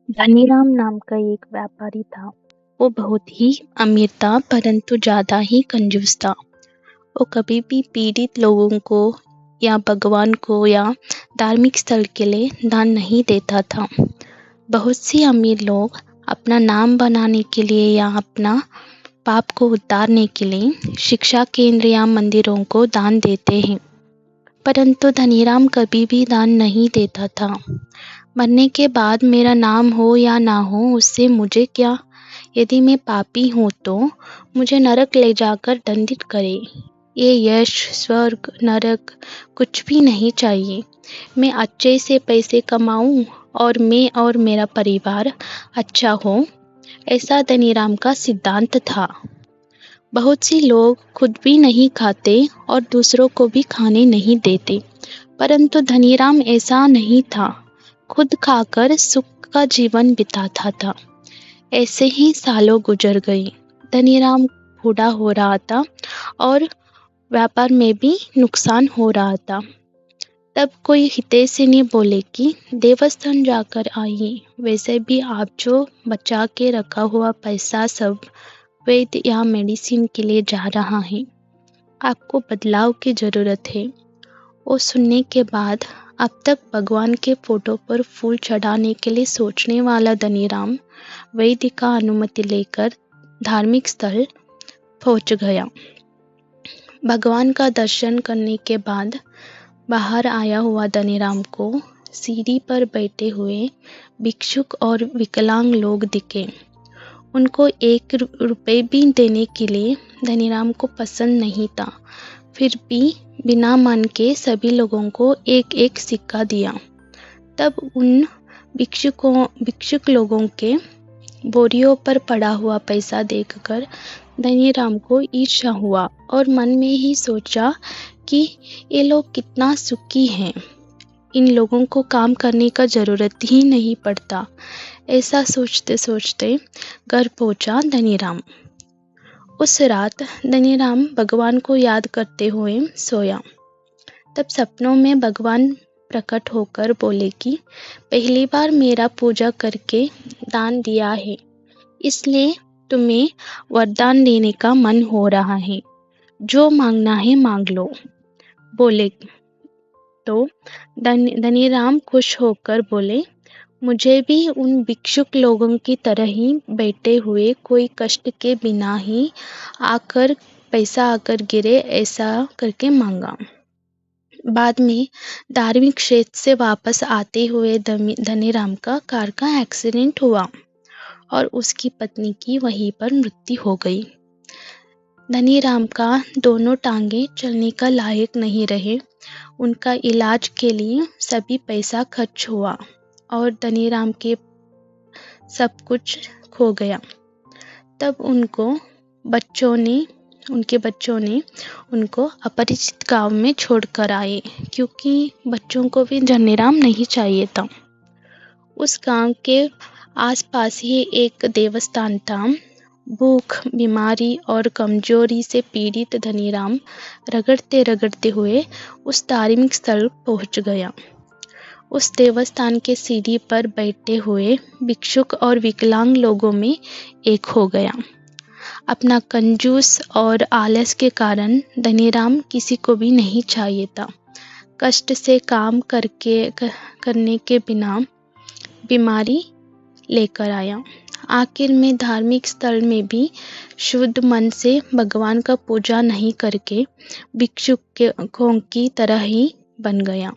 धनीराम नाम का एक व्यापारी था। वो बहुत ही अमीर था परंतु ज़्यादा ही कंजूस था। वो कभी भी पीड़ित लोगों को या भगवान को या धार्मिक स्थल के लिए दान नहीं देता था। बहुत सी अमीर लोग अपना नाम बनाने के लिए या अपना पाप को उतारने के लिए शिक्षा केंद्र या मंदिरों को दान देते हैं, परंतु धनीराम कभी भी दान नहीं देता था। मरने के बाद मेरा नाम हो या ना हो उससे मुझे क्या, यदि मैं पापी हूँ तो मुझे नरक ले जाकर दंडित करे। ये यश स्वर्ग नरक कुछ भी नहीं चाहिए। मैं अच्छे से पैसे कमाऊं और मैं और मेरा परिवार अच्छा हो, ऐसा धनीराम का सिद्धांत था। बहुत सी लोग खुद भी नहीं खाते और दूसरों को भी खाने नहीं देते, परंतु धनीराम ऐसा नहीं था। खुद खाकर सुख का जीवन बिताता था। ऐसे ही सालों गुजर गए। धनीराम बूढ़ा हो रहा था और व्यापार में भी नुकसान हो रहा था। तब कोई हितैषी ने बोले कि देवस्थान जाकर आइए, वैसे भी आप जो बचा के रखा हुआ पैसा सब वैद्य या मेडिसिन के लिए जा रहा है। आपको बदलाव की ज़रूरत है। वो सुनने के बाद अब तक भगवान के फोटो पर फूल चढ़ाने के लिए सोचने वाला धनीराम वैद्य का अनुमति लेकर धार्मिक स्थल पहुंच गया। भगवान का दर्शन करने के बाद बाहर आया हुआ धनीराम को सीढ़ी पर बैठे हुए भिक्षुक और विकलांग लोग दिखे। उनको 1 रुपए भी देने के लिए धनीराम को पसंद नहीं था, फिर भी बिना मन के सभी लोगों को एक एक सिक्का दिया। तब उन भिक्षुक लोगों के बोरियों पर पड़ा हुआ पैसा देखकर धनीराम को ईर्ष्या हुआ और मन में ही सोचा कि ये लोग कितना सुखी हैं, इन लोगों को काम करने का ज़रूरत ही नहीं पड़ता। ऐसा सोचते सोचते घर पहुंचा धनीराम। उस रात धनीराम भगवान को याद करते हुए सोया। तब सपनों में भगवान प्रकट होकर बोले कि पहली बार मेरा पूजा करके दान दिया है, इसलिए तुम्हें वरदान देने का मन हो रहा है। जो मांगना है मांग लो। बोले तो धनीराम खुश होकर बोले, मुझे भी उन भिक्षुक लोगों की तरह ही बैठे हुए कोई कष्ट के बिना ही पैसा आकर गिरे, ऐसा करके मांगा। बाद में धार्मिक क्षेत्र से वापस आते हुए धनीराम का कार का एक्सीडेंट हुआ और उसकी पत्नी की वहीं पर मृत्यु हो गई। धनीराम का दोनों टांगे चलने का लायक नहीं रहे। उनका इलाज के लिए सभी पैसा खर्च हुआ और धनीराम के सब कुछ खो गया। तब उनके बच्चों ने उनको अपरिचित गांव में छोड़कर आए, क्योंकि बच्चों को भी धनीराम नहीं चाहिए था। उस गांव के आसपास ही एक देवस्थान था। भूख, बीमारी और कमजोरी से पीड़ित धनीराम रगड़ते रगड़ते हुए उस धार्मिक स्थल पहुंच गया। उस देवस्थान के सीढ़ी पर बैठे हुए भिक्षुक और विकलांग लोगों में एक हो गया। अपना कंजूस और आलस के कारण धनीराम किसी को भी नहीं चाहिए था। कष्ट से काम करने के बिना बीमारी लेकर आया। आखिर में धार्मिक स्थल में भी शुद्ध मन से भगवान का पूजा नहीं करके भिक्षुकों की तरह ही बन गया।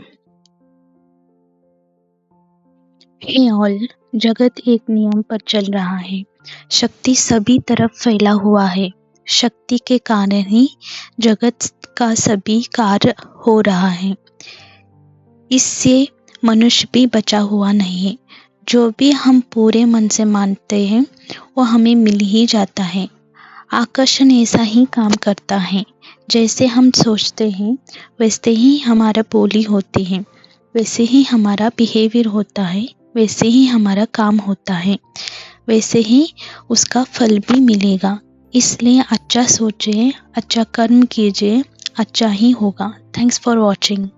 हे ऑल, जगत एक नियम पर चल रहा है। शक्ति सभी तरफ फैला हुआ है। शक्ति के कारण ही जगत का सभी कार्य हो रहा है। इससे मनुष्य भी बचा हुआ नहीं है। जो भी हम पूरे मन से मानते हैं वो हमें मिल ही जाता है। आकर्षण ऐसा ही काम करता है। जैसे हम सोचते हैं वैसे ही हमारा बोली होती है, वैसे ही हमारा बिहेवियर होता है, वैसे ही हमारा काम होता है, वैसे ही उसका फल भी मिलेगा। इसलिए अच्छा सोचिए, अच्छा कर्म कीजिए, अच्छा ही होगा। Thanks for watching.